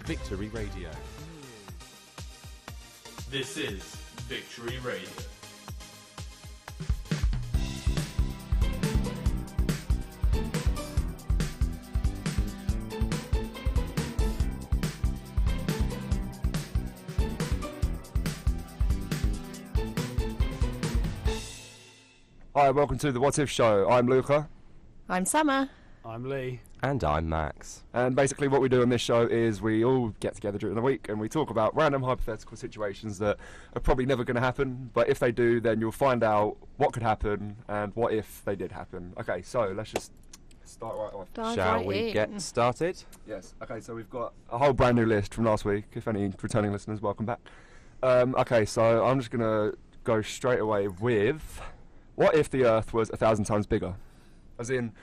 Victory Radio. This is Victory Radio. Hi, welcome to the What If Show. I'm Luca. I'm Summer. I'm Lee. And I'm Max. And basically what we do on this show is we all get together during the week and we talk about random hypothetical situations that are probably never going to happen, but if they do, then you'll find out what could happen and what if they did happen. Okay, so let's just start right off. Shall we get started? Yes. Okay, so we've got a whole brand new list from last week. If any returning listeners, welcome back. Okay, so I'm just going to go straight away with, what if the Earth was 1,000 times bigger? As in,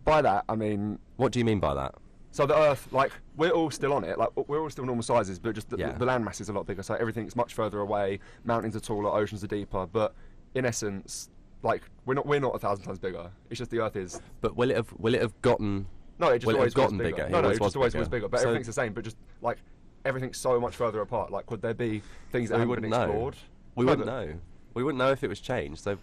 by that, I mean... What do you mean by that? So the Earth, like, we're all still on it. Like, we're all still normal sizes, but just the land mass is a lot bigger, so everything's much further away, mountains are taller, oceans are deeper, but in essence, like, we're not 1,000 times bigger. It's just the Earth is... But will it have gotten... No, it just always gotten was bigger. bigger? No, it just always was bigger, but everything's the same, but just, like, everything's so much further apart. Like, would there be things that haven't been explored? We wouldn't know. We wouldn't know if it was changed, so...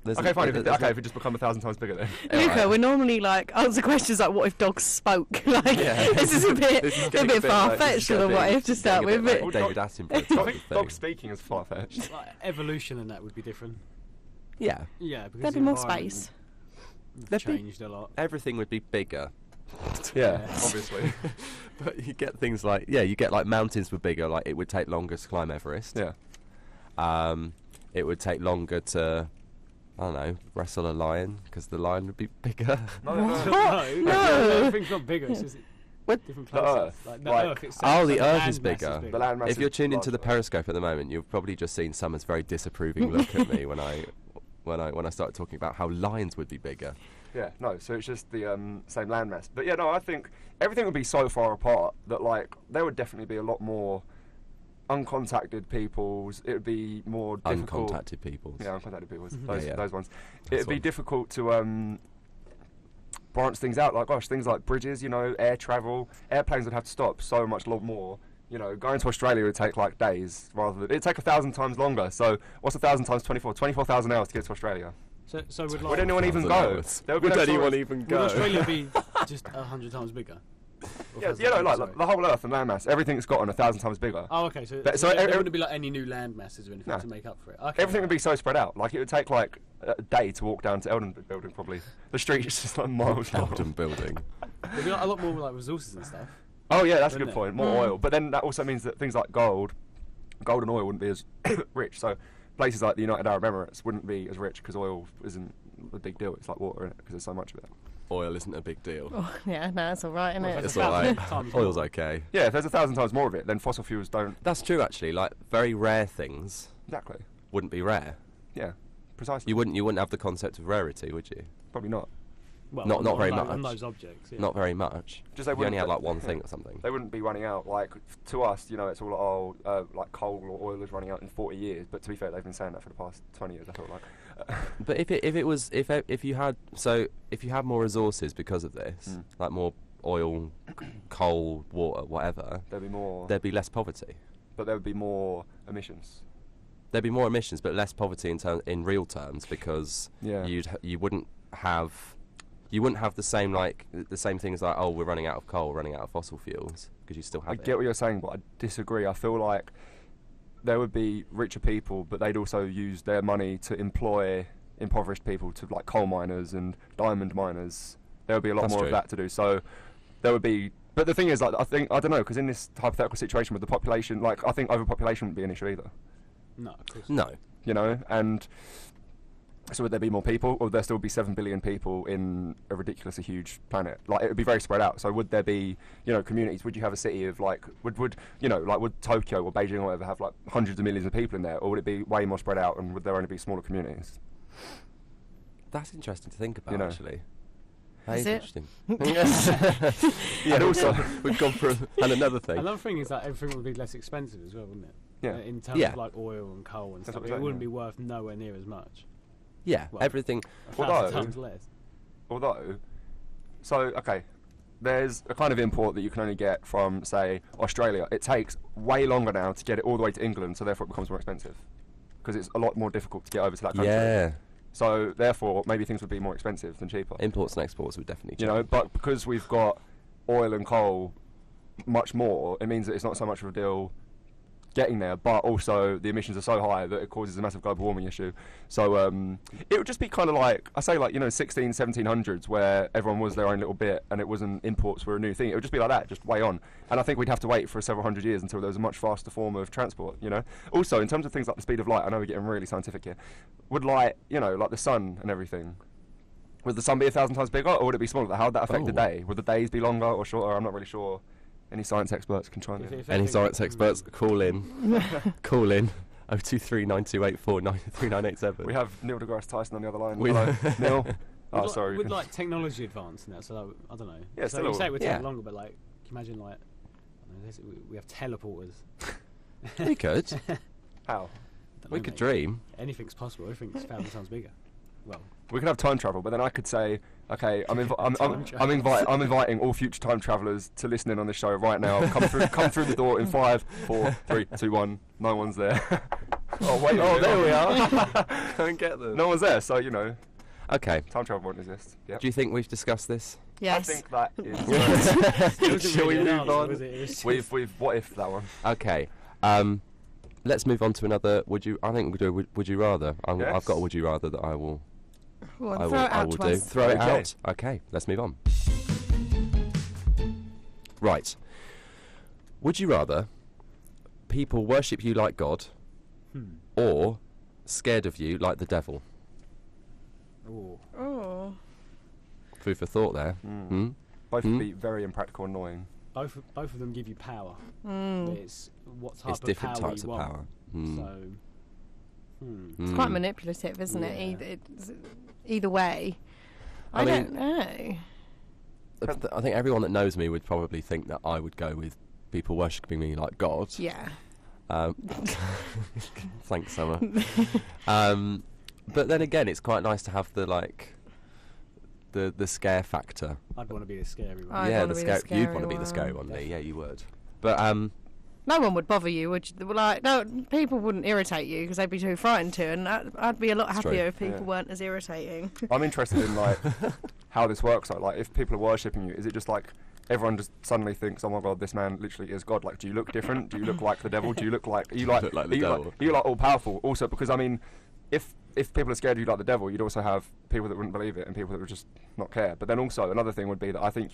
Okay, fine. If it just become 1,000 times bigger, then. Luca, we normally answer questions like, "What if dogs spoke?" This is a bit far fetched for the what if to start with. Like David Attenborough. I think dog speaking is far fetched. Like evolution and that would be different. Yeah. Yeah, because there'd be more space. Changed a lot. Everything would be bigger. Yeah, obviously. But you get things like you get like mountains were bigger. Like it would take longer to climb Everest. Yeah. It would take longer to. I don't know, wrestle a lion, because the lion would be bigger. No. Everything's not bigger, it's just different places. The Earth. Earth itself. Oh, the Earth is bigger. The land mass if you're is tuned into the larger. Periscope at the moment, you've probably just seen Summer's very disapproving look at me when I started talking about how lions would be bigger. Yeah, no, so it's just the same landmass. But yeah, no, I think everything would be so far apart that, like, there would definitely be a lot more uncontacted peoples. It would be more difficult. Uncontacted peoples. Yeah, uncontacted peoples. Mm-hmm. Those ones. It would be difficult to branch things out. Like, gosh, things like bridges, air travel. Airplanes would have to stop so much more. Going to Australia would take like days rather than... It'd take 1,000 times longer. So what's 1,000 times 24? 24,000 hours to get to Australia. So would anyone even go? Would anyone even go? Would Australia be just 100 times bigger? Yeah, like the whole Earth and landmass, everything's gotten 1,000 times bigger. Oh, okay. So there wouldn't be like any new land masses or anything to make up for it. Okay, everything would be so spread out. Like it would take like a day to walk down to Eldon Building. Probably the street is just like miles long. Eldon Building. There'd be like, a lot more like resources and stuff. Oh yeah, that's a good point. More oil, but then that also means that things like gold and oil wouldn't be as rich. So places like the United Arab Emirates wouldn't be as rich because oil isn't a big deal. It's like water in it because there's so much of it. Oil isn't a big deal. Oh, yeah, no, it's all right, isn't it? It's all right. Oil's okay. Yeah, if there's 1,000 times more of it, then fossil fuels don't. That's true, actually. Like very rare things Exactly. wouldn't be rare. Yeah, precisely. You wouldn't have the concept of rarity, would you? Probably not. Well, not very much. On those objects. Yeah. Not very much. Just they you only wouldn't- had like one thing or something. They wouldn't be running out. Like to us, it's all like coal or oil is running out in 40 years. But to be fair, they've been saying that for the past 20 years. I feel like. But if you had more resources because of this, like more oil, coal, water, whatever, there'd be less poverty. But there would be more emissions. There'd be more emissions, but less poverty in real terms because you wouldn't have the same things like, oh, we're running out of coal, running out of fossil fuels, because you still have I get what you're saying, but I disagree. I feel like there would be richer people, but they'd also use their money to employ impoverished people, to like coal miners and diamond miners. There would be a lot more of that to do. So there would be. But the thing is, like, I don't know, because in this hypothetical situation with the population, like, I think overpopulation wouldn't be an issue either. No, of course. No. And so would there be more people, or would there still be 7 billion people in a ridiculously huge planet? Like, it would be very spread out. So would there be, communities? Would you have a city of like, would Tokyo or Beijing or whatever have like hundreds of millions of people in there, or would it be way more spread out, and would there only be smaller communities? That's interesting to think about, actually. That Is is it? interesting. Yeah, and also we've gone for another thing. Another thing is that everything would be less expensive as well, wouldn't it? Yeah. In terms of like oil and coal and That's stuff, what it I'm wouldn't saying, be worth nowhere near as much. Yeah, Well, everything. 1,000 times less. Although, so okay, there's a kind of import that you can only get from, say, Australia. It takes way longer now to get it all the way to England, so therefore it becomes more expensive. Because it's a lot more difficult to get over to that country. Yeah. So therefore, maybe things would be more expensive than cheaper. Imports and exports would definitely change. You know, but because we've got oil and coal much more, it means that it's not so much of a deal getting there, but also the emissions are so high that it causes a massive global warming issue. So it would just be kind of like, I say, like, you know, 1700s, where everyone was their own little bit and it wasn't, imports were a new thing. It would just be like that, just way on. And I think we'd have to wait for several hundred years until there was a much faster form of transport, you know. Also, in terms of things like the speed of light, I know we're getting really scientific here, would light, you know, like the sun and everything, would the sun be 1,000 times bigger, or would it be smaller? How would that affect the day? Would the days be longer or shorter? I'm not really sure. Any science experts can try and... Any science experts, call in. Call in. 02392843987. We have Neil deGrasse Tyson on the other line. Hello, Neil. Oh, sorry. Would like technology advance now? So like, I don't know. Yeah, so you say we're taking longer, but like, can you imagine like, I don't know, we have teleporters. We could. How? We could dream. Anything's possible. Everything's 1,000 times bigger. Well, we could have time travel, but then I could say, okay, I'm inviting all future time travellers to listen in on this show right now. Come through the door in 5, 4, 3, 2, 1. No one's there. Oh wait, there we are. Go and get them. No one's there, so you know. Okay. Time travel won't exist. Yep. Do you think we've discussed this? I Yes. think that is. Shall we move on? We've what if that one? Okay. Let's move on to another. I think we'll do. Would you rather? Yes. I've got a would you rather that I will. Well, I throw it out will to do. us. Throw it Okay. out. Okay. Let's move on. Right. Would you rather people worship you like God, or scared of you like the devil? Oh. Food for thought there. Both would be very impractical and annoying. Both of them give you power. It's what type It's of different power types you of want. power. So, It's quite manipulative, isn't it? Either way. I don't know. I think everyone that knows me would probably think that I would go with people worshipping me like God. Yeah. Thanks, Summer. But then again, it's quite nice to have the scare factor. I'd want to be the scary one. Yeah, the scary. You'd want to be the scary one, Lee. Yeah, you would. But no one would bother you, would you? Like, no, people wouldn't irritate you because they'd be too frightened to, and I'd be a lot happier if people weren't as irritating. I'm interested in like how this works. Like, if people are worshipping you, is it just like everyone just suddenly thinks, oh my God, this man literally is God? Like, do you look different? Do you look like the devil? Do you look like? Are you like? Look like the are you devil. Like, are you like all powerful? Also, because I mean, if people are scared of you like the devil, you'd also have people that wouldn't believe it and people that would just not care. But then also another thing would be that I think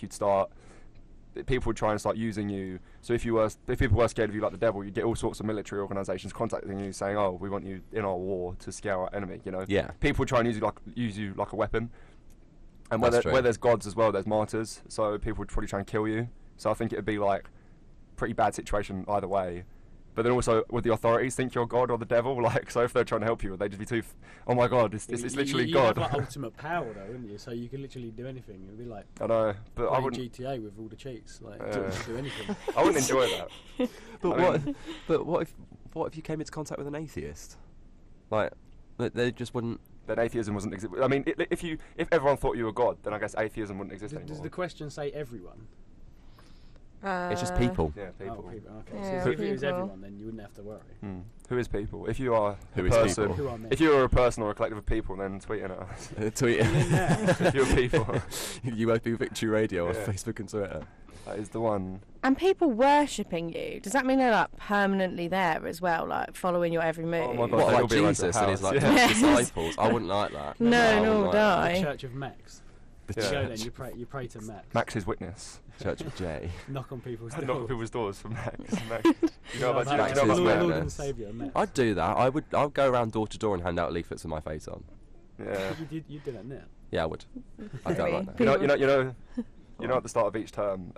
people would try and start using you. So if people were scared of you like the devil, you'd get all sorts of military organisations contacting you saying, oh, we want you in our war to scare our enemy, you know. Yeah. People would try and use you like a weapon. And That's where there's gods as well, there's martyrs. So people would probably try and kill you. So I think it'd be like pretty bad situation either way. But then also, would the authorities think you're God or the devil? Like, so if they're trying to help you, would they just be too... oh my God, it's literally God. You have like ultimate power though, wouldn't you? So you could literally do anything. It'd be like... I know, but I wouldn't... GTA with all the cheats. Like, you can do anything. I wouldn't enjoy that. But what if you came into contact with an atheist? Like, they just wouldn't... That atheism wasn't exist. I mean, if everyone thought you were God, then I guess atheism wouldn't exist anymore. Does the question say everyone? It's just people. Yeah, people. Oh, people. Okay. Yeah, so if it was people. everyone, then you wouldn't have to worry. Who is people? If you are Who a is person, people? Who are men? if you are a person or a collective of people, then tweet in at us. Tweet. If you're people, UOB Victory Radio on Yeah. Facebook and Twitter. that is the one. And people worshipping you, does that mean they're like permanently there as well, like following your every move? Oh my God, What, they'll like be around Jesus your and his house, like yeah. disciples? I wouldn't like that. No, I nor wouldn't would like I. The Church of Max. The Yeah. Go church. then, you pray to Max. Max's witness. Church of J. Knock on people's Knock doors. people's doors for Max. You know about Max you know is about where- Lord Max? and Saviour, Max. I'd do that. I'd go around door to door and hand out leaflets with my face on. Yeah. You did that now. Yeah, I would. I'd go like that. You know, at the start of each term,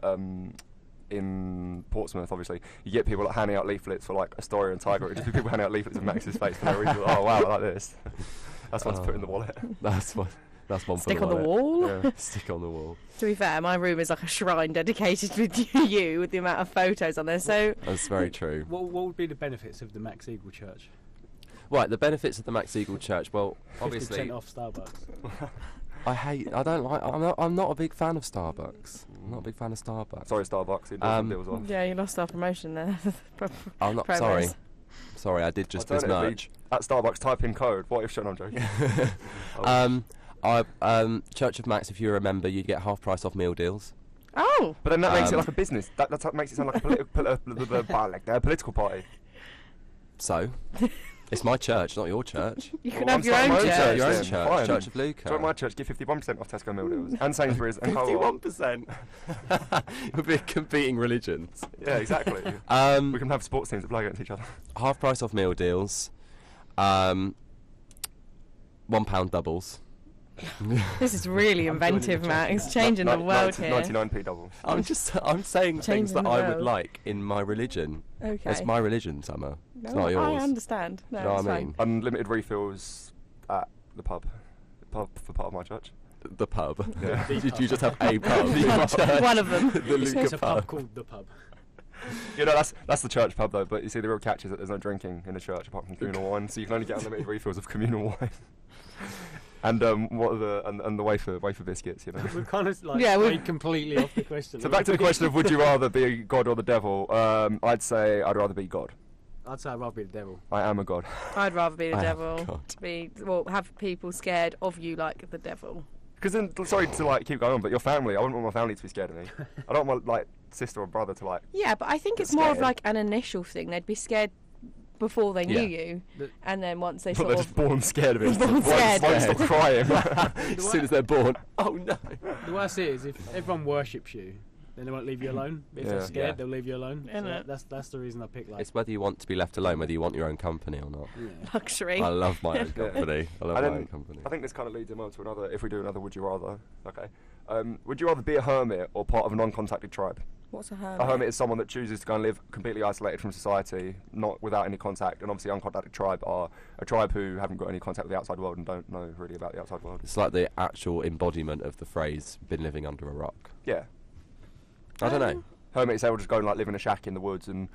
in Portsmouth, obviously, you get people like handing out leaflets for like Astoria and Tiger. It'd just be people handing out leaflets with Max's face for no reason. Oh wow, I like this. That's one to put in the wallet. That's one. That's one. Stick for on the wallet. wall? Yeah. Stick on the wall. To be fair, my room is like a shrine dedicated with you with the amount of photos on there, so... That's very true. What would be the benefits of the Max Eagle Church? Right, the benefits of the Max Eagle Church. Well, obviously, 50% off Starbucks. I don't like. I'm not a big fan of Starbucks. I'm not a big fan of Starbucks. Sorry, Starbucks. Deals off. Yeah, you lost our promotion there. I'm not sorry. Sorry, I did just this much. At Starbucks, type in code. What if shit? I'm joking. Church of Max, if you remember, you'd get half price off meal deals. Oh. But then that makes it like a business. That makes it sound like a political party. So, it's my church, not your church. You can have your own church. Your own church. Fine. Church of Luca. Join my church. Give 51% off Tesco meal deals and Sainsbury's and 51%. We'll be competing religions. Yeah, exactly. We can have sports teams that play against each other. Half price off meal deals. £1 doubles. This is really inventive, Max. Changing the world here. 99p doubles. I'm saying things that I would like in my religion. Okay. It's my religion, Summer. No, it's not yours. I understand. No, you know it's what I fine. mean? Unlimited refills at the pub. For part of my church. The pub. Yeah. Did you just have a pub? One of them. The Luca It's a pub. pub called the pub. You know, that's the church pub though. But you see, the real catch is that there's no drinking in the church apart from communal wine, so you can only get unlimited refills of communal wine. And what are the wafer biscuits, you know. We've kind of we've completely off the question. So back to the question of would you rather be God or the devil? I'd say I'd rather be God. I'd say I'd rather be the devil. I am a god. I'd rather be the devil. God. Have people scared of you like the devil. Because then, sorry to keep going on, but your family, I wouldn't want my family to be scared of me. I don't want my sister or brother to Yeah, but I think it's more of an initial thing. They'd be scared before they knew you, and then once they but they're just born scared of it. Born scared. Why stop crying? As soon as they're born. Oh no. The worst is if everyone worships you, then they won't leave you alone. But if they're scared, they'll leave you alone. So that's the reason I pick It's whether you want to be left alone, whether you want your own company or not. Yeah. Luxury. I love my own company. I love my own company. I think this kind of leads in well to another. If we do another, would you rather? Okay. Would you rather be a hermit or part of a non-contacted tribe? What's a hermit? A hermit is someone that chooses to go and live completely isolated from society, not without any contact. And obviously, uncontacted tribe are a tribe who haven't got any contact with the outside world and don't know really about the outside world. It's like the actual embodiment of the phrase "been living under a rock." Yeah. I don't know. Hermits, they will just go and live in a shack in the woods, and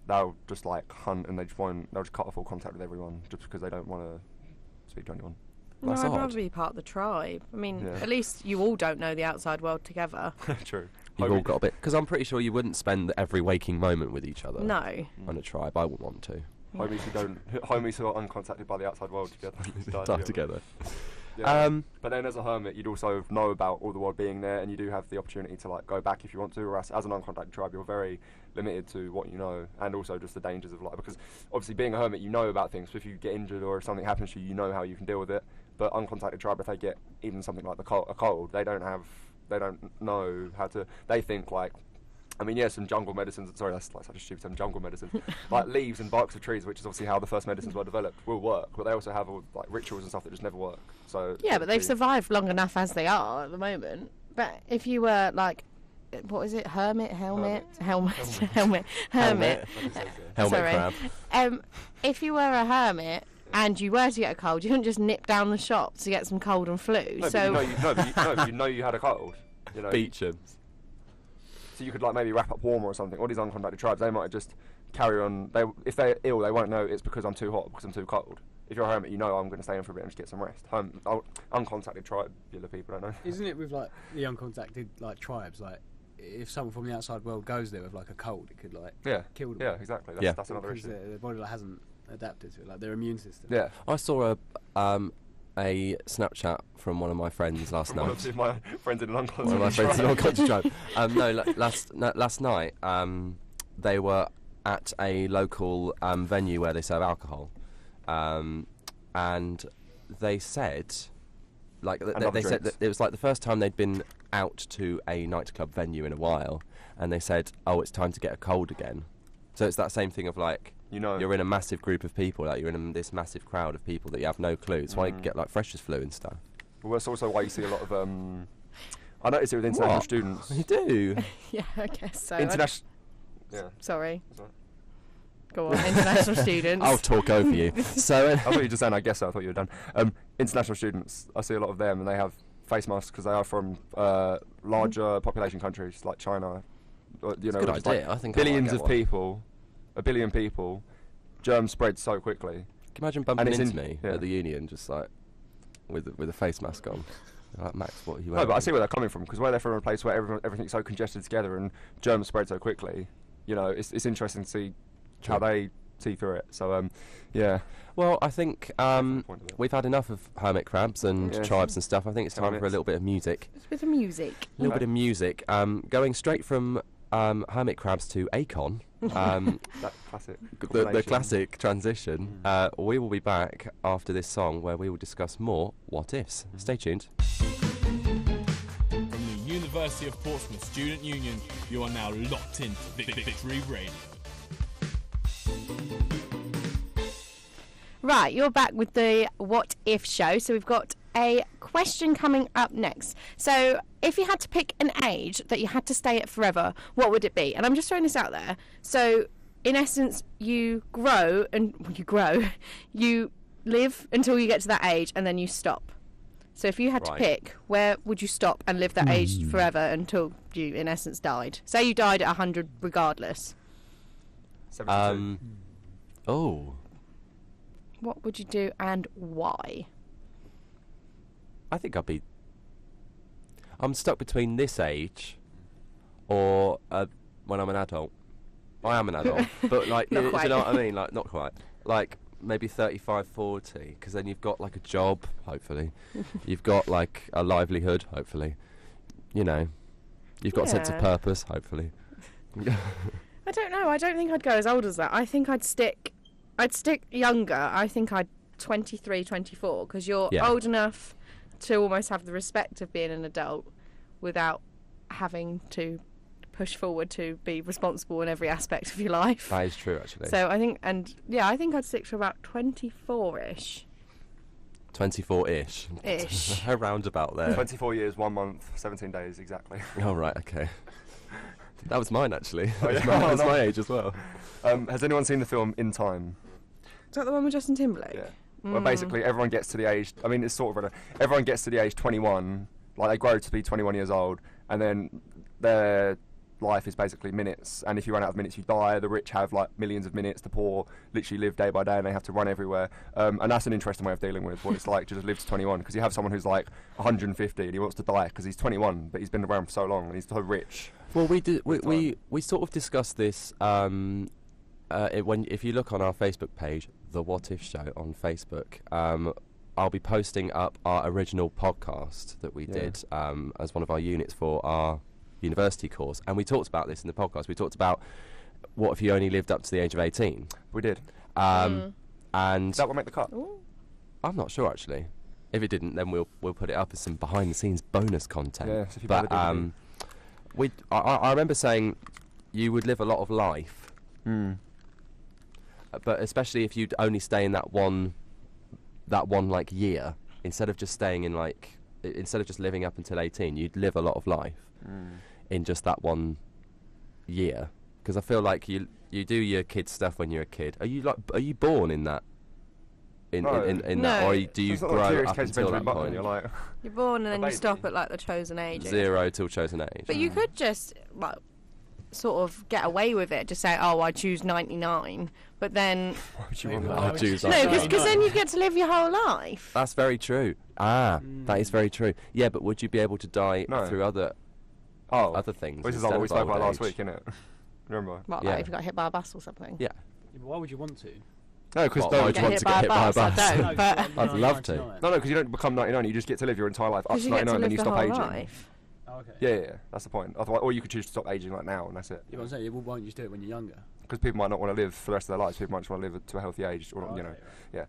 they'll just hunt, and they'll just cut off all contact with everyone just because they don't want to speak to anyone. No, That's I'd odd. rather be part of the tribe. I mean, at least you all don't know the outside world together. True. You've all got a bit, because I'm pretty sure you wouldn't spend every waking moment with each other. No. On a tribe, I wouldn't want to. Homies who are uncontacted by the outside world together. Die together. Yeah. But then as a hermit, you'd also know about all the world being there, and you do have the opportunity to go back if you want to. Whereas as an uncontacted tribe, you're very limited to what you know, and also just the dangers of life. Because obviously, being a hermit, you know about things. So if you get injured or if something happens to you, you know how you can deal with it. But uncontacted tribe, if they get even something like a cold, they don't know how to. They think some jungle medicines. Sorry, that's such a stupid term. Jungle medicine, like leaves and barks of trees, which is obviously how the first medicines were developed, will work. But they also have all rituals and stuff that just never work. So yeah, but they've survived long enough as they are at the moment. But if you were what is it? Helmet. Helmet Sorry. crab. If you were a hermit and you were to get a cold, you couldn't just nip down the shop to get some cold and flu. No, so you know you had a cold. You know. Beechams. So you could maybe wrap up warmer or something. All these uncontacted tribes, they might just carry on. If they're ill, they won't know it's because I'm too hot, because I'm too cold. If you're a hermit, you know I'm going to stay in for a bit and just get some rest. Uncontacted tribe, people don't know. Isn't it with the uncontacted tribes? If someone from the outside world goes there with a cold, it could kill them. Yeah, exactly. That's another issue. Their body hasn't adapted to it, their immune system. Yeah. I saw a Snapchat from one of my friends last night. One of my friends in an uncontacted One of my friends in an uncontacted tribe. Last night, they were at a local venue where they serve alcohol, and they said, they said that it was the first time they'd been out to a nightclub venue in a while, and they said, "Oh, it's time to get a cold again." So it's that same thing of you're in a massive group of people, you're in this massive crowd of people that you have no clue. It's why you get freshers flu and stuff. Well, that's also why you see a lot of. I notice it with international students. You do? Yeah, I guess so. International. Yeah. Sorry. Go on, international students. I'll talk over you. So I thought you were just saying. I guess so. I thought you were done. International students. I see a lot of them, and they have face masks because they are from larger population countries like China. It's a good idea. I think billions of people. 1 billion people, germs spread so quickly. Can you imagine bumping into me at the union, just with a face mask on? Max, what are you? No, but I see where they're coming from, because where they're from a place where everything's so congested together and germs spread so quickly. You know, it's interesting to see how they see through it. So, yeah. Well, I think we've had enough of hermit crabs and tribes and stuff. I think it's time for a little bit of music. Just with the music. A little bit of music. Going straight from hermit crabs to Akon. That classic. The classic transition. We will be back after this song, where we will discuss more what ifs. Stay tuned. From the University of Portsmouth Student Union, you are now locked into Victory Radio. Right, you're back with the What If show. So we've got a question coming up next. So if you had to pick an age that you had to stay at forever, what would it be? And I'm just throwing this out there. So in essence, you live until you get to that age and then you stop. So if you had to pick, where would you stop and live that age forever until you, in essence, died? Say you died at 100 regardless. 72. What would you do and why? I think I'm stuck between this age or when I'm an adult. I am an adult, but like, do you know what I mean? Like, not quite. Like, maybe 35, 40, because then you've got like a job, hopefully. You've got like a livelihood, hopefully. You know, you've got a sense of purpose, hopefully. I don't know. I don't think I'd go as old as that. I think I'd stick younger. I think I'd 23, 24, because you're old enough to almost have the respect of being an adult without having to push forward to be responsible in every aspect of your life. That is true, actually. So I think, I think I'd stick to about 24-ish. 24-ish. Around about there. 24 years, 1 month, 17 days, exactly. Oh, right, okay. That was mine, actually. Oh, yeah. That was my age as well. Has anyone seen the film In Time? Is that the one with Justin Timberlake? Yeah. Well, basically, everyone gets to the age... I mean, it's sort of... Everyone gets to the age 21. Like, they grow to be 21 years old. And then their life is basically minutes. And if you run out of minutes, you die. The rich have, like, millions of minutes. The poor literally live day by day and they have to run everywhere. And that's an interesting way of dealing with what it's like to just live to 21. Because you have someone who's, like, 150 and he wants to die because he's 21, but he's been around for so long and he's so rich. Well, we sort of discussed this... if you look on our Facebook page, The What If Show on Facebook, I'll be posting up our original podcast that we did as one of our units for our university course, and we talked about this in the podcast. We talked about what if you only lived up to the age of 18. We did. And that will make the cut. Ooh. I'm not sure, actually. If it didn't, then we'll put it up as some behind the scenes bonus content. Yeah, so if you but I remember saying you would live a lot of life. But especially if you'd only stay in that one like year, instead of just living up until 18, you'd live a lot of life in just that 1 year. Because I feel like you do your kid stuff when you're a kid. Are you born in that? In that, or do you grow up until that point? You're born and then you stop at like the chosen age. 0 till chosen age. But you could just sort of get away with it, just say, I choose 99, but then I'll choose because then you get to live your whole life. That's very true. That is very true. Yeah, but would you be able to die through other things? This is what we spoke about last week, isn't it? Remember? What, like if you got hit by a bus or something? Yeah. But why would you want to? No, because I want to get hit by a bus. I don't, but I'd love to. No, because you don't become 99. You just get to live your entire life up to 99, then you stop aging. Life. Oh, okay. Yeah, that's the point. Otherwise, or you could choose to stop aging like now, and that's it. Yeah, but I'm saying, why don't you just do it when you're younger? Because people might not want to live for the rest of their lives. People might just want to live to a healthy age, or yeah.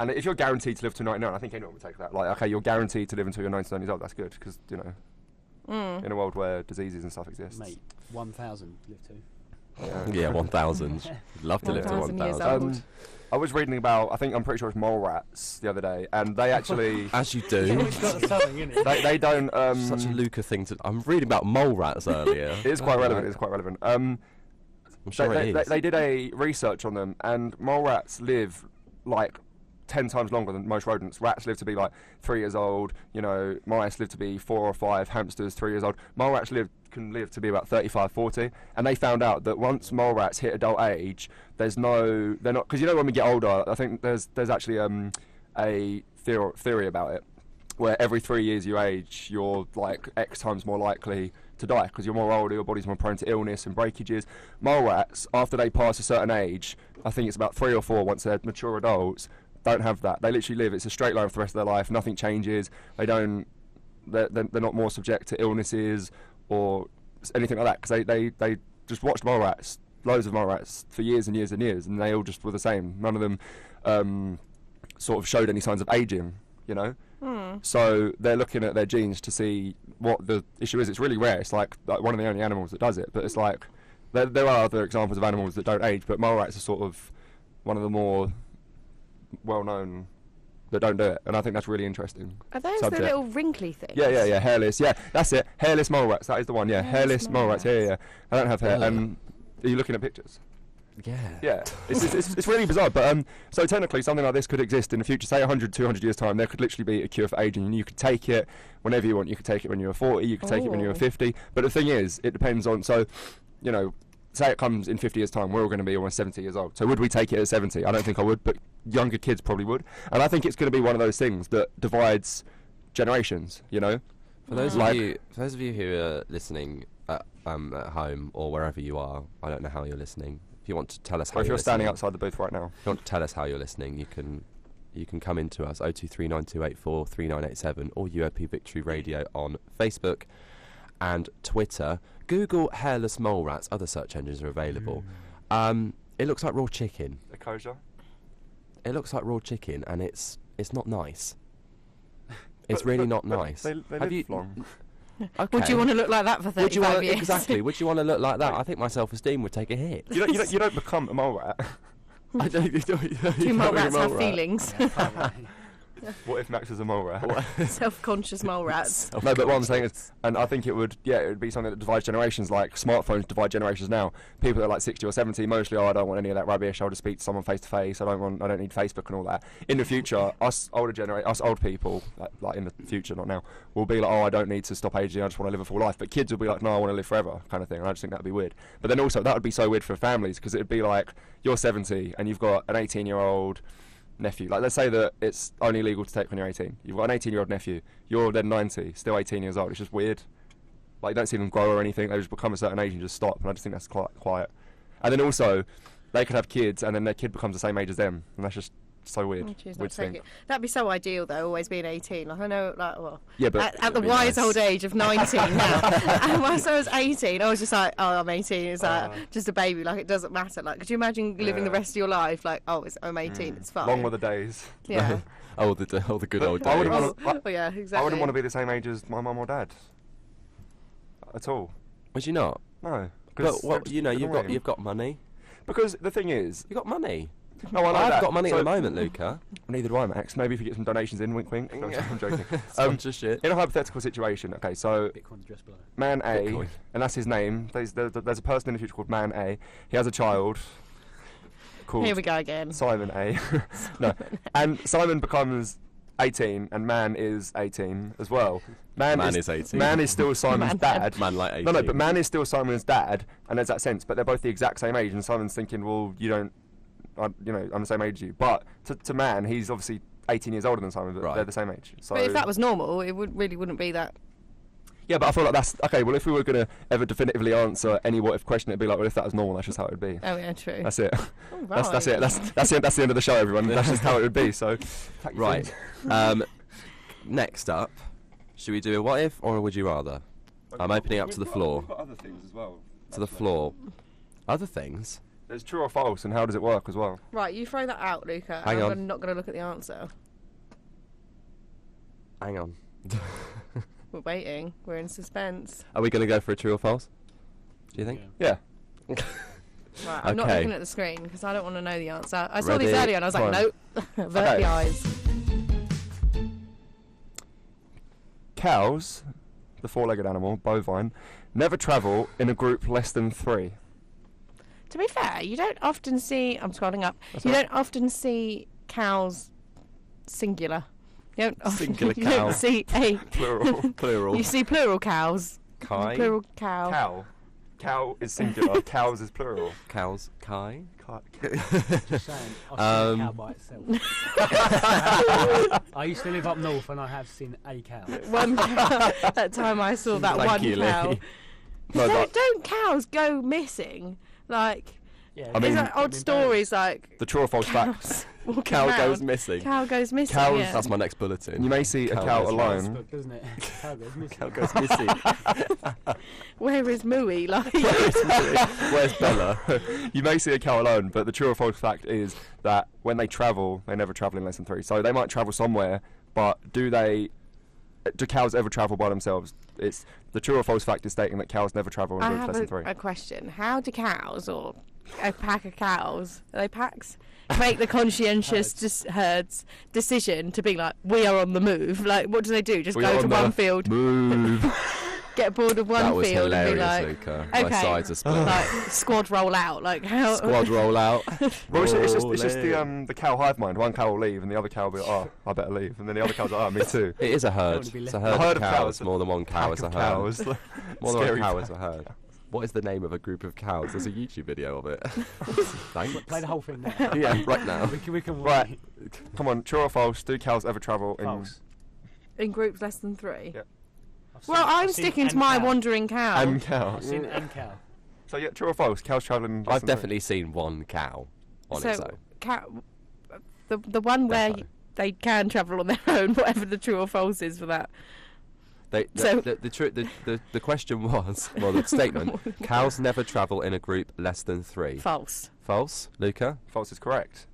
And if you're guaranteed to live to 99, I think anyone would take that. Like, okay, you're guaranteed to live until you're 99 years old. That's good, because in a world where diseases and stuff exist. Mate, 1,000 live to. Yeah, 1,000. Love to live to 1,000. I was reading about, I'm pretty sure it's mole rats the other day, and they actually... As you do. they don't... Such a Luca thing to... I'm reading about mole rats earlier. It is quite relevant. I'm sure it is. They did a research on them, and mole rats live, like, 10 times longer than most rodents. Rats live to be, like, 3 years old. Mice live to be 4 or 5. Hamsters, 3 years old. Mole rats can live to be about 35, 40, and they found out that once mole rats hit adult age, they're not, because when we get older, I think there's actually a theory about it, where every 3 years you age, you're like X times more likely to die because you're more older, your body's more prone to illness and breakages. Mole rats, after they pass a certain age, I think it's about 3 or 4 once they're mature adults, don't have that. They literally live, it's a straight line for the rest of their life, nothing changes, they're not more subject to illnesses or anything like that, because they just watched mole rats, loads of mole rats, for years and years and years, and they all just were the same. None of them sort of showed any signs of aging, you know? So they're looking at their genes to see what the issue is. It's really rare. It's like one of the only animals that does it, but it's like there are other examples of animals that don't age, but mole rats are sort of one of the more well-known that don't do it, and I think that's really interesting. Are those the little wrinkly things? Yeah, hairless. Yeah, that's it. Hairless mole rats. That is the one. Yeah, hairless mole rats. Yeah. I don't have hair. Are you looking at pictures? Yeah. It's really bizarre, but so technically something like this could exist in the future. Say 100, 200 years time, there could literally be a cure for aging, and you could take it whenever you want. You could take it when you were 40. You could take it when you were 50. But the thing is, it depends on. So, you know, say it comes in 50 years time, we're all going to be almost 70 years old. So would we take it at 70? I don't think I would, but younger kids probably would. And I think it's going to be one of those things that divides generations, you know? For those of you who are listening at home or wherever you are, I don't know how you're listening. If you want to tell us how you're standing outside the booth right now, if you want to tell us how you're listening, you can come into us 023928439987 or UOP Victory Radio on Facebook and Twitter. Google hairless mole rats. Other search engines are available. It looks like raw chicken. A kosher? It looks like raw chicken, and it's not nice. It's really not nice. They live long. Okay. Would you want to look like that for 35 years? Exactly. Would you want to look like that? I think my self-esteem would take a hit. You don't become a mole rat. I don't. Do mole rats have feelings? What if Max is a mole rat? Self-conscious mole rats. No, but what I'm saying is, and I think it would be something that divides generations, like smartphones divide generations now. People that are like 60 or 70 mostly, I don't want any of that rubbish, I'll just speak to someone face to face, I don't need Facebook and all that. In the future, us old people, like in the future, not now, will be like, I don't need to stop aging, I just want to live a full life. But kids will be like, no, I want to live forever, kind of thing, and I just think that would be weird. But then also, that would be so weird for families, because it would be like, you're 70 and you've got an 18-year-old nephew. Like, let's say that it's only legal to take when you're 18. You've got an 18-year-old nephew. You're then 90, still 18 years old. It's just weird. Like, you don't see them grow or anything. They just become a certain age and just stop. And I just think that's quite quiet. And then also, they could have kids, and then their kid becomes the same age as them, and that's just so weird. That'd be so ideal, though, always being 18. Like, I know, like, well, yeah, but at the wise old age of 19 now. And once I was 18, I was just like, oh, I'm 18. It's like just a baby. Like, it doesn't matter. Like, could you imagine living the rest of your life like, oh, I'm 18. It's fine. Long were the days. Yeah. the good old days. Yeah, exactly. I wouldn't want to be the same age as my mum or dad. At all. Would you not? No. But you've got money. Because the thing is, you've got money. No, I've got money at the moment, Luca. Neither do I, Max. Maybe if you get some donations in, wink, wink. No, I'm joking. Just shit. In a hypothetical situation, okay, so Man A, Bitcoin. and that's his name. There's a person in the future called Man A. He has a child called Here we go again. Simon A. No, and Simon becomes 18, and Man is 18 as well. Man is 18. Man is still Simon's dad. Man like 18. No, but Man is still Simon's dad, and there's that sense. But they're both the exact same age, and Simon's thinking, well, you don't. I'm the same age as you, but to Man, he's obviously 18 years older than Simon, but they're the same age. So but if that was normal, it wouldn't be that. Yeah, but I feel like that's okay. Well, if we were going to ever definitively answer any what if question, it'd be like, well, if that was normal, that's just how it would be. Oh yeah, true. That's it. Oh, right. That's it. That's the end of the show, everyone. That's just how it would be. So, right. Next up, should we do a what if or a would you rather? I'm opening up to the floor. We've got other things as well. To the floor. Other things. There's true or false, and how does it work as well? Right, you throw that out, Luca. Hang on. I'm not going to look at the answer. Hang on. We're waiting. We're in suspense. Are we going to go for a true or false? Do you think? Yeah. Right, I'm not looking at the screen because I don't want to know the answer. I saw Ready? these earlier and I was like, nope. Avert the eyes. Cows, the four-legged animal, bovine, never travel in a group less than 3. To be fair, you don't often see... I'm scrolling up. Don't often see cows singular. You don't often, Singular you don't see a... Plural. Plural. You see plural cows. Kai. Plural cow. Cow. Cow is singular. Cows is plural. Cows, Kai. Just saying, I've seen a cow by itself. I used to live up north and I have seen a cow. One cow. That time I saw that Thank one you, cow. Lee. Don't cows go missing? Like, Yeah, I mean, there's like odd stories like The true or false fact. Cow around. goes missing. Cow goes missing. Cows- yeah. That's my next bulletin. You may see a Cow cow goes alone. Facebook, doesn't it? Cow goes missing. Cow goes missing. Where is Mooey? Like, Where's Bella? You may see a cow alone, but the true or false fact is that when they travel, they never travel in less than 3. So they might travel somewhere, but do cows ever travel by themselves? It's the true or false fact is stating that cows never travel in I groups have less than 3. a question. How do cows, or a pack of cows, are they packs, make the conscientious herds decision to be like, we are on the move? Like, what do they do? Just We go are to on one the field, Move. get bored of one That was field and be hilarious, like, Luca. okay, My sides are split. like squad roll out. Like how? Squad roll out. Well, it's just the cow hive mind. One cow will leave, and the other cow will be like, oh, I better leave. And then the other cow's like, oh, me too. It is a herd. wanna be It's a left herd of cows. More than one cow is a herd. Cows. More than one Scary cow is a herd. What is the name of a group of cows? There's a YouTube video of it. Thanks. Play the whole thing now. Yeah, right now. We can Right. Come on, true or false? Do cows ever travel in? False. In groups less than 3. Yeah. Well, I'm sticking to my wandering cow. And I've cows. seen an cow. So yeah, true or false? Cows travelling. less I've than 3? definitely seen one cow on its own. The one where Defo. they can travel on their own, whatever the true or false is for that. The question was, well, the statement: cows never travel in a group less than 3. False. False, Luca? False is correct.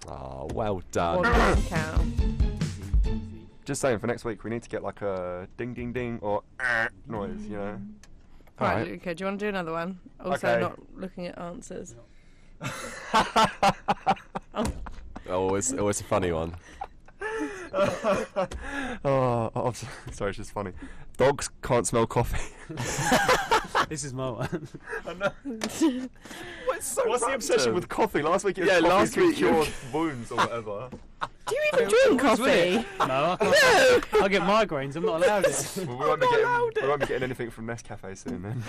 Oh, well done. Wandering cow. Just saying, for next week we need to get like a ding ding ding or noise, you know. Right, Alright. Luca, do you want to do another one? Also, Okay. not looking at answers. Oh, it's always a funny one. Oh, I'm sorry, it's just funny. Dogs can't smell coffee. This is my one. What's the obsession with coffee? Last week it was Yeah, coffee last week you- cured wounds or whatever. Do you even drink coffee? No, I can't. I get migraines. I'm not allowed it. Well, we won't be getting anything from Nescafe soon then.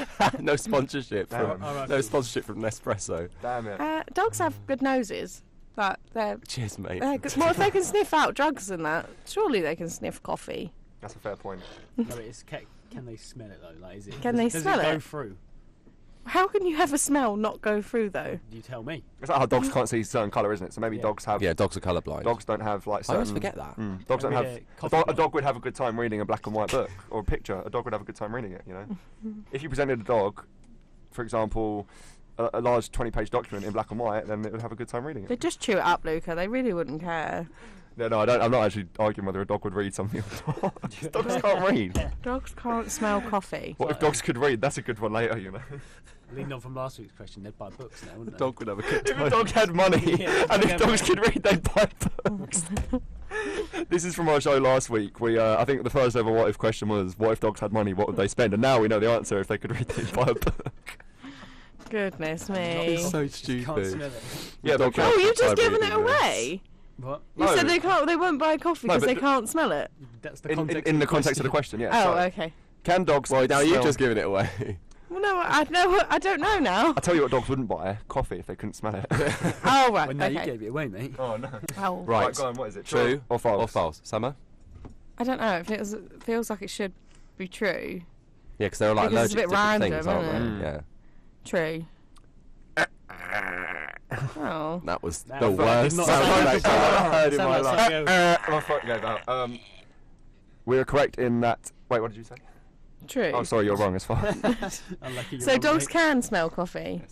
No sponsorship from Damn. no sponsorship from Nespresso. Damn it. Dogs have good noses. But they're Cheers, mate. good. Well, if they can sniff out drugs and that, surely they can sniff coffee. That's a fair point. No, but can they smell it though? Like, is it? Can they smell Does it it? go through? How can you have a smell not go through though? You tell me. It's like how dogs can't see certain colour, isn't it? So maybe Yeah. dogs have. Yeah, dogs are colourblind. Dogs don't have like I certain. always forget that. Dogs don't Read have. a coffee A book. dog would have a good time reading a black and white book or a picture. A dog would have a good time reading it. You know, if you presented a dog, for example, a large 20-page document in black and white, then it would have a good time reading They it. just chew it up, Luca. They really wouldn't care. Yeah, no, I don't. I'm not actually arguing whether a dog would read something or not. Dogs can't read. Dogs can't smell coffee. What if dogs could read? That's a good one later, you know. Leading on from last week's question, they'd buy books now, wouldn't they? Dog would have a good If a time. dog had money Yeah, and if dog dogs had could read, they'd buy books. This is from our show last week. We, I think the first ever what if question was, what if dogs had money, what would they spend? And now we know the answer. If they could read, they'd buy a book. Goodness me. It's so You can't stupid. smell it. Yeah, Dog but Oh, you've just I've given read it away. What? You No. said they won't buy coffee No, because but they the- can't smell it. That's the in context. the of context of the question, yeah. Oh, so okay. can dogs? Well, now you've smell- just given it away. Well, no, I don't know now. I tell you what, dogs wouldn't buy coffee if they couldn't smell it. Oh, right. Well, no, you Okay. gave it away, mate. Oh no. Oh, Right. Go on. What is it? True or false? or false? Summer? I don't know. It feels like it should be true. Yeah, because they're like Because it's allergic a bit to different random, things, aren't isn't they? it? Yeah. True. Oh. That was That the did worst not sound sound effect like- I've ever heard in sound my like life. something My fuck goes out. We are correct in that. Wait, what did you say? True. Oh, sorry, you're wrong. It's fine. Unlucky you're So wrong, dogs mate. can smell coffee?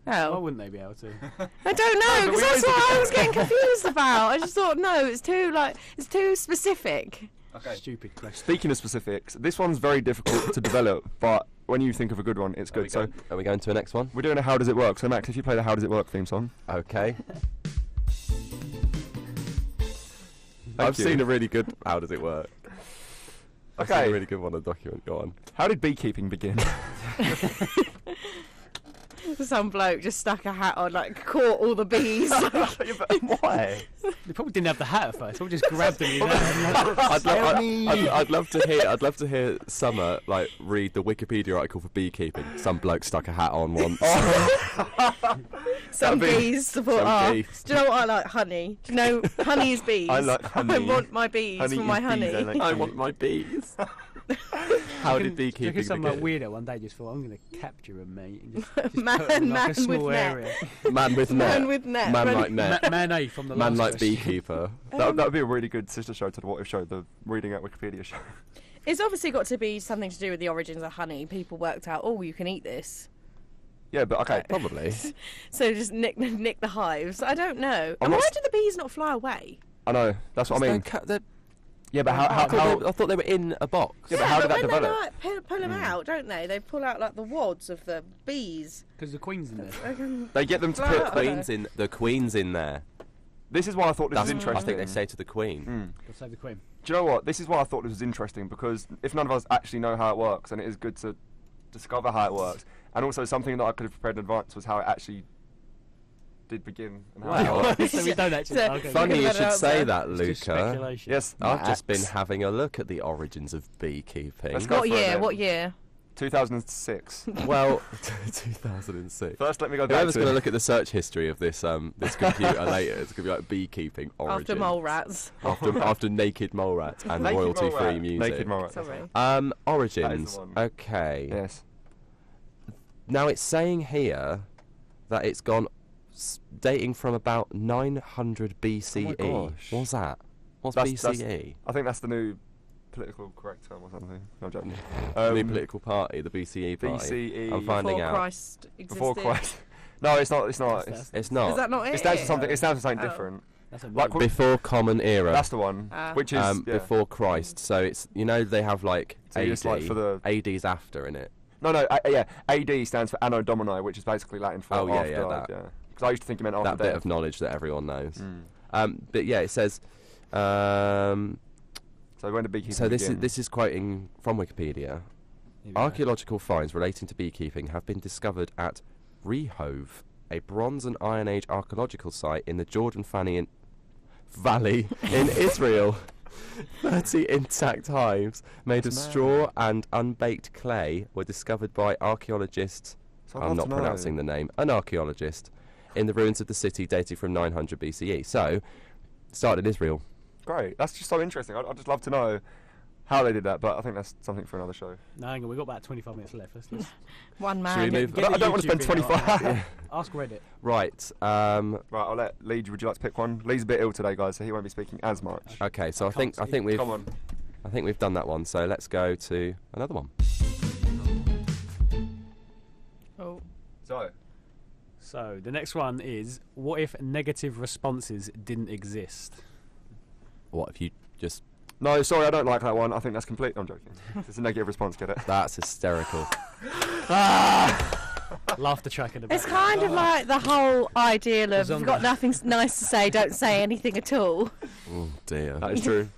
Why Oh. wouldn't they be able to? I don't know, but because we that's always what I was getting confused about. I just thought, no, it's too specific. Okay. Stupid question. Speaking of specifics, this one's very difficult to develop, but when you think of a good one, it's good. So Are we going to the next one? we're doing a How Does It Work? So Max, if you play the How Does It Work theme song. Okay. Thank I've you. seen a really good. How does it work? I've seen Okay. a really good one on the document. Go on. How did beekeeping begin? Some bloke just stuck a hat on, like caught all the bees. Why? They probably didn't have the hat at first. They just grabbed them. I'd love to hear Summer like read the Wikipedia article for beekeeping. Some bloke stuck a hat on once. Some bees support. Geese. Do you know what I like? Honey. Do you know honey is bees? I like honey. I want my bees honey for my honey. I want my bees. How did beekeeping begin? Some like weirdo one day just thought, I'm going to capture a mate and just put man him in like a small with area. Man with net. Man with net. Man like net. Man A from the Man last like beekeeper. That would be a really good sister show to the What If show, the reading out Wikipedia show. It's obviously got to be something to do with the origins of honey. People worked out, oh, you can eat this. Yeah, but okay. Probably. So just nick the hives. I don't know. And why do the bees not fly away? I know. That's what I mean. Yeah, but how I thought they were in a box. Yeah, but how did that develop? They like, pull them out, don't they? They pull out like the wads of the bees. Because the queen's in there. They get them to put The queen's in there. This is why I thought this was interesting. I think they say to the queen. Let's say the queen. Do you know what? This is why I thought this was interesting, because if none of us actually know how it works, and it is good to discover how it works, and also something that I could have prepared in advance was how it actually did begin and how it works. So we don't actually. Funny you should say that, Luca. Yes, I've just been having a look at the origins of beekeeping. Let's go for it, What year? 2006. Well, 2006. First, let me go back Whoever's to going to look at the search history of this this computer later, it's going to be like beekeeping origins. After mole rats. After naked mole rats and royalty-free music. Naked mole rats. Sorry. Origins. Okay. Yes. Now it's saying here that it's gone dating from about 900 BCE. Oh my gosh. What's that? What's That's- BCE? I think that's the new political correct term or something. No, I'm joking. New political party, the BCE party. BCE. I'm finding Before out. Christ existed. Before Christ. No, it's not. It's not. It's not. Is that not it? It stands for something. It stands for something different. That's a Like Before Common Era. that's the one. Which is yeah. Before Christ. So it's they have like So AD. it's like for the- AD's after in it. No, yeah. AD stands for Anno Domini, which is basically Latin for Oh, yeah, after. yeah, that. Because I used to think it meant after That bit death. of knowledge that everyone knows. Mm. But yeah, it says. So when did beekeeping So begin? this is quoting from Wikipedia. Archaeological finds relating to beekeeping have been discovered at Rehove, a Bronze and Iron Age archaeological site in the Jordan Valley in Israel. 30 intact hives made of straw and unbaked clay were discovered by archaeologists. I'm not pronouncing the name. An archaeologist in the ruins of the city dating from 900 BCE. So, started in Israel. Great. That's just so interesting. I'd just love to know how they did that, but I think that's something for another show. No, hang on, we've got about 25 minutes left. Let's One man. Should we move? I don't want to spend 25. Ask Reddit. Right. Right, I'll let Lee. Would you like to pick one? Lee's a bit ill today, guys, so he won't be speaking as much. Okay, so I think we've Come on. I think we've done that one. So let's go to another one. Oh. So the next one is: what if negative responses didn't exist? What if you just? No, sorry, I don't like that one. I think that's complete. I'm joking. It's a negative response. Get it? That's hysterical. Laughter track in the back. It's kind of like the whole ideal of you've got nothing nice to say, don't say anything at all. Oh dear. That is true.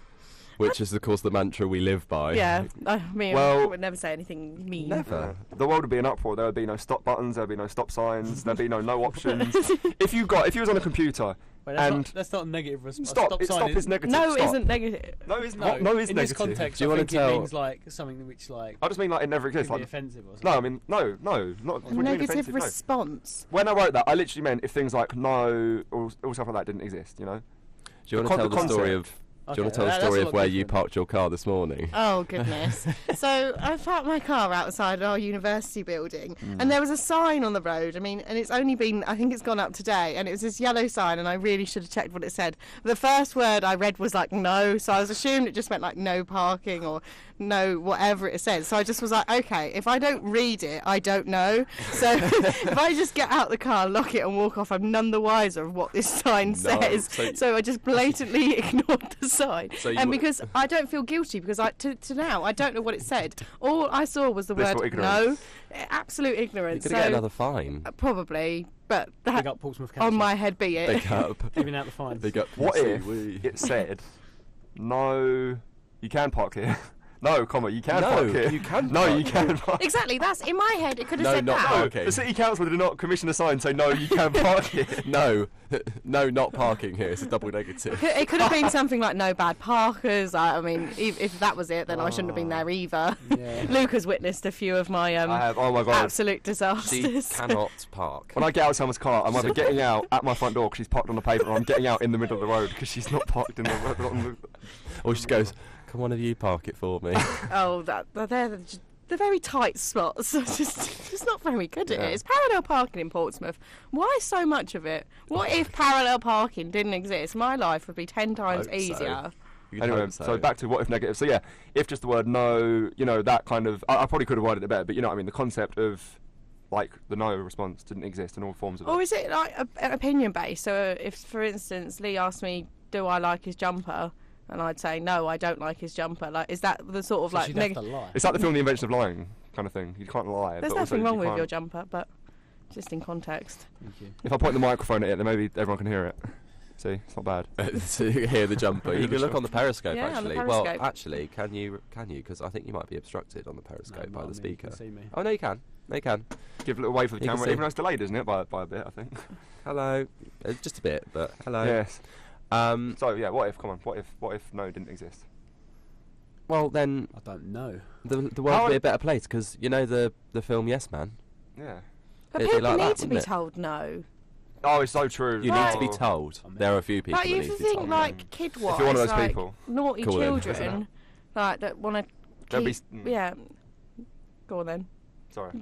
Which is, of course, the mantra we live by. Yeah, I mean, Well- I would never say anything mean. Never. The world would be an uproar. There would be no stop buttons. There would be no stop signs. There'd be no options. If you was on a computer. Wait, and that's not a negative response. stop is negative. No, stop. isn't negative. No, is No, no is in negative. this context, Do you I wanna think tell- it means like something which like I just mean like it never exists. could be Like, offensive or something. no, I mean no, not what do you mean Negative offensive? No. response. When I wrote that, I literally meant if things like no or stuff like that didn't exist. You know. Do you want to tell the story of? Do you want to tell the that's story a of lot where you different. parked your car this morning? Oh, goodness. So I parked my car outside our university building, and there was a sign on the road. I mean, and it's only been, I think it's gone up today, and it was this yellow sign, and I really should have checked what it said. The first word I read was like no, so I was assumed it just meant like no parking or no whatever it said. So I just was like, okay, if I don't read it, I don't know. So if I just get out the car, lock it, and walk off, I'm none the wiser of what this sign says. So I just blatantly ignored the sign. So you And were- because I don't feel guilty, because to now I don't know what it said. All I saw was the Blissful word ignorance. no, absolute You're ignorance. going to get another fine. Probably, but Big that up Portsmouth Council. on my head be it. Big up. Giving out the fines. Big up. What if PCW. it said no? You can park here. No, comma, you can No, park here. you can No, park you can park. Exactly. That's in my head. It could have No, said not that. parking. The city council did not commission a sign saying, no, you can park here. No, no, not parking here. It's a double negative. It could have been something like no bad parkers. I mean, if that was it, then I shouldn't have been there either. Yeah. Luke has witnessed a few of my I have, oh my God. absolute She disasters. cannot park. When I get out of someone's car, I'm either getting out at my front door because she's parked on the pavement, or I'm getting out in the middle of the road because she's not parked in the road. Or she goes, "Can one of you park it for me?" Oh, they're the very tight spots. It's not very good at it. It's parallel parking in Portsmouth. Why so much of it? What if parallel parking didn't exist? My life would be 10 times Hope so. easier. You'd Anyway, hope so back to what if negative. So yeah, if just the word no, you know, that kind of, I probably could have worded it better, but you know what I mean, the concept of like the no response didn't exist in all forms of it. Or is it like an opinion based? So if, for instance, Lee asked me, do I like his jumper? And I'd say, no, I don't like his jumper. Like, is that the sort of So like... she'd have to lie. It's like the film The Invention of Lying kind of thing. You can't lie. There's but also nothing wrong you with can't- your jumper, but just in context. Thank you. If I point the microphone at it, then maybe everyone can hear it. See, it's not bad. to hear the jumper. You can look on the periscope Yeah, on the actually. Well, periscope. actually, can you? Because I think you might be obstructed on the periscope by No, the not me, you speaker. can see me. Oh no, you can. No, you can. Give a little wave for the You can camera, see. even though it's delayed, isn't it? By a bit, I think. Hello. Just a bit, but hello. Yes. Um. So yeah, what if? Come on. What if no didn't exist? Well, then I don't know. the world would be a better place because you know the film Yes Man. Yeah. But It'd be people like need that, to be wouldn't it? told no. Oh, it's so true. You need to be Right. told. I mean- There are a few people. Like, that you need to be think, told. like, kid-wise, If you're one of those like, people. naughty Call in, children, like, that want to Don't be keep... s- Yeah. Go on, then. Sorry.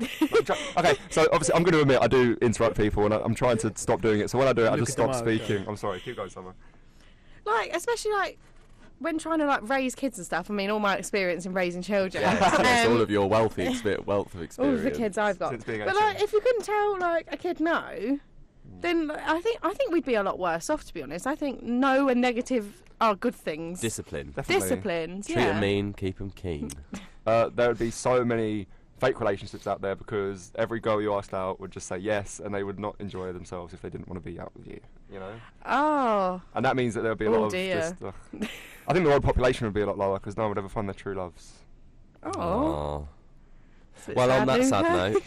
Okay, so obviously I'm going to admit I do interrupt people, and I'm trying to stop doing it. So when I do it, I Look just at the stop mic, speaking. I'm sorry. Keep going, Summer. Like, especially, like, when trying to, like, raise kids and stuff. I mean, all my experience in raising children. Yes, all of your wealth of all experience. of the kids I've got. Since being But 18. like, if you couldn't tell like a kid no, then I think we'd be a lot worse off. To be honest, I think no and negative are good things. Discipline. Definitely. Disciplines, Treat yeah. them mean, keep them keen. There would be so many fake relationships out there because every girl you asked out would just say yes, and they would not enjoy themselves if they didn't want to be out with you. You know. Oh, And that means that there would be a Oh lot of dear. just. I think the world population would be a lot lower because no one would ever find their true loves. oh. Aw. It's a bit Well, on that Luca. sad note.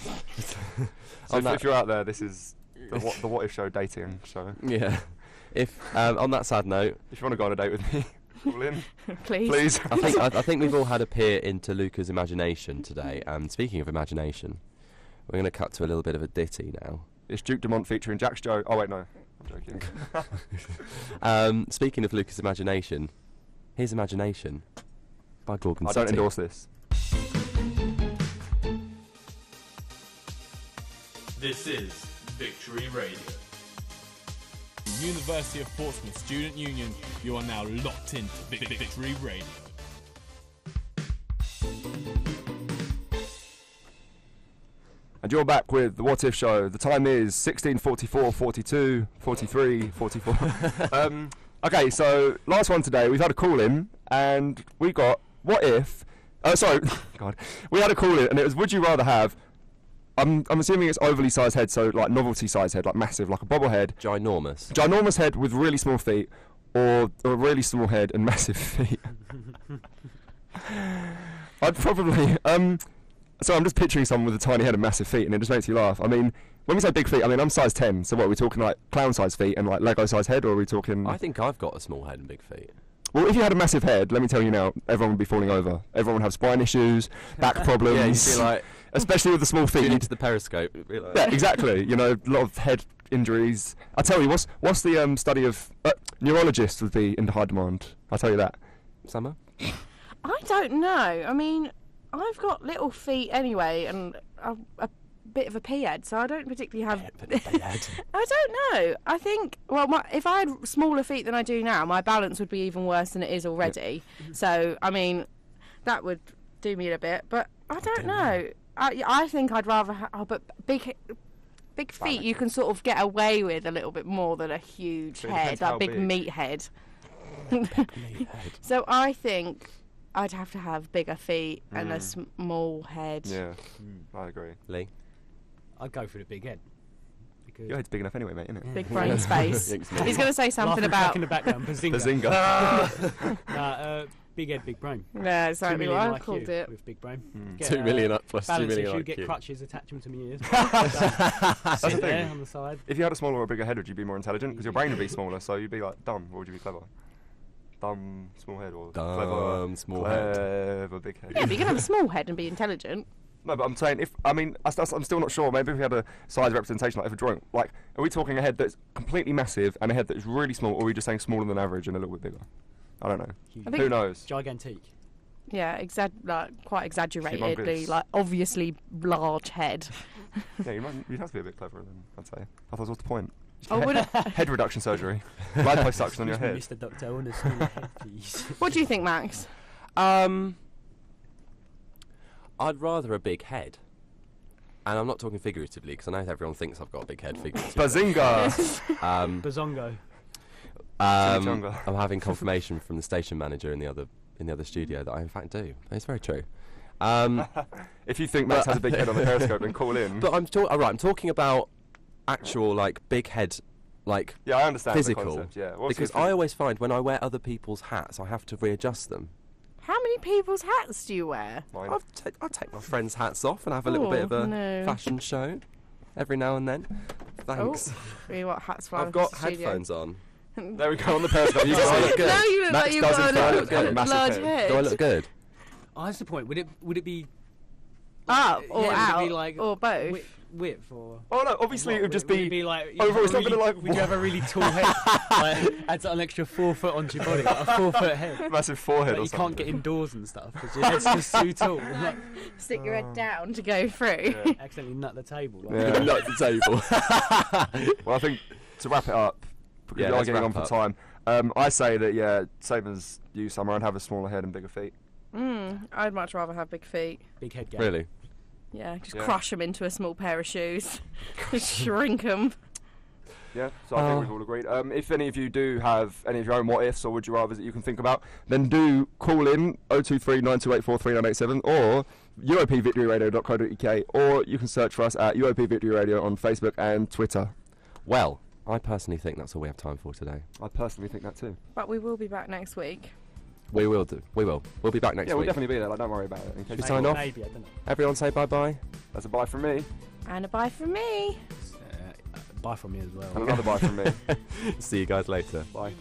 So On that- if you're out there, this is the What If Show dating show. Yeah. If on that sad note, If you want to go on a date with me, call in, please. please. I think we've all had a peer into Luca's imagination today. And speaking of imagination, we're going to cut to a little bit of a ditty now. It's Duke Dumont featuring Jax Joe. Oh wait, no, I'm joking. Speaking of Luca's imagination, here's Imagination by Gorgon I City. don't endorse this. This is Victory Radio. University of Portsmouth Student Union, you are now locked into Victory Radio. And you're back with the What If Show. The time is 16:44, 42, 43, 44. Okay, so last one today. We've had a call in, and we got what if? God, we had a call in, and it was would you rather have? I'm assuming it's overly sized head, so like novelty sized head, like massive, like a bobblehead, Ginormous. ginormous head with really small feet, or a really small head and massive feet. I'd probably so I'm just picturing someone with a tiny head and massive feet, and it just makes you laugh. I mean, when we say big feet, I mean I'm size 10. So what are we talking, like clown size feet and like Lego size head, or are we talking? I think I've got a small head and big feet. Well, if you had a massive head, let me tell you now, everyone would be falling over. Everyone would have spine issues, back problems. Yeah, you'd be like especially with the small feet. tune you'd- into the periscope. It'd be like, Yeah, exactly. You know, a lot of head injuries. I tell you, what's the study of neurologists would be in high demand. I'll tell you that. Summer. I don't know. I mean, I've got little feet anyway, and a bit of a pea head, so I don't particularly have. I don't know. I think if I had smaller feet than I do now, my balance would be even worse than it is already. So I mean, that would do me a bit. But I don't know. I think I'd rather. But big feet, you can sort of get away with a little bit more than a huge It head, depends how that big big. meat head. So I think I'd have to have bigger feet and a small head. Yeah, I agree. Lee. I'd go for the big head. Because Your head's big enough anyway, mate, isn't it? Big brain space. Thanks, He's going to say something laughing back about. in the background, Bazinga. Bazinga. big head, big brain. Yeah, exactly what I called IQ it. with big brain. 2 million up plus 2 million issue, IQ. get crutches, attach them to my ears. That's the Sit there thing. on the side. If you had a smaller or bigger head, would you be more intelligent? Because your brain would be smaller, so you'd be like dumb, or would you be clever? Dumb, small head, or Dumb, small head. clever, big head. Yeah, but you can have a small head and be intelligent. No, but I'm saying I'm still not sure. Maybe if we had a size representation, like if a drawing, like, are we talking a head that's completely massive and a head that is really small, or are we just saying smaller than average and a little bit bigger? I don't know. Who knows? Gigantic. Yeah, quite exaggeratedly, Humongous. like obviously large head. Yeah, you'd have to be a bit cleverer then, I'd say. Otherwise, what's the point? Oh, would it? Head reduction surgery. Liposuction on your head. Mr. Doctor, I want a smaller head, please. What do you think, Max? I'd rather a big head. And I'm not talking figuratively, because I know everyone thinks I've got a big head figuratively. Bazinga! Bazongo. I'm having confirmation from the station manager in the other studio that I in fact do. It's very true. If you think Max has a big head on the Periscope, then call in. But I'm talking about actual like big head, like yeah, I understand physical. the concept, yeah. Because I always find when I wear other people's hats, I have to readjust them. How many people's hats do you wear? Mine. I take my friends' hats off and have a little bit of a fashion show every now and then. Thanks. Really, what hats fly I've got headphones on. There we go on the Periscope. You guys look good. No, you look like you've got a large head. Do I look good? Oh, that's the point. Would it be up or yeah, out would it be like or both? Width or? Oh no, obviously it would just be like overall. It's not going to like. Would you have a really tall head? Like, adds an extra 4 foot onto your body, like a 4 foot head. Massive forehead. Like or you something. can't get indoors and stuff because your head's just too tall. Like, Stick your head down to go through. Yeah. accidentally nut the table. Like. Yeah. Nut the table. Well, I think to wrap it up, because Yeah, we are let's getting on wrap for time. I say that same as you, Summer. I'd have a smaller head and bigger feet. I'd much rather have big feet. Big head gap. Really? Yeah, just crush them into a small pair of shoes. Shrink them. Yeah, so I think we've all agreed. If any of you do have any of your own what ifs or would you rather that you can think about, then do call in 023 9284 3987 or uopvictoryradio.co.uk, or you can search for us at UOP Victory Radio on Facebook and Twitter. Well, I personally think that's all we have time for today. I personally think that too. But we will be back next week. We will do. We will. We'll be back next Yeah, we'll week. definitely be there. Like, don't worry about it. In case we sign off? Maybe, I don't know. Everyone say bye-bye. That's a bye from me. And a bye from me. Bye from me as well. And another bye from me. See you guys later. Bye.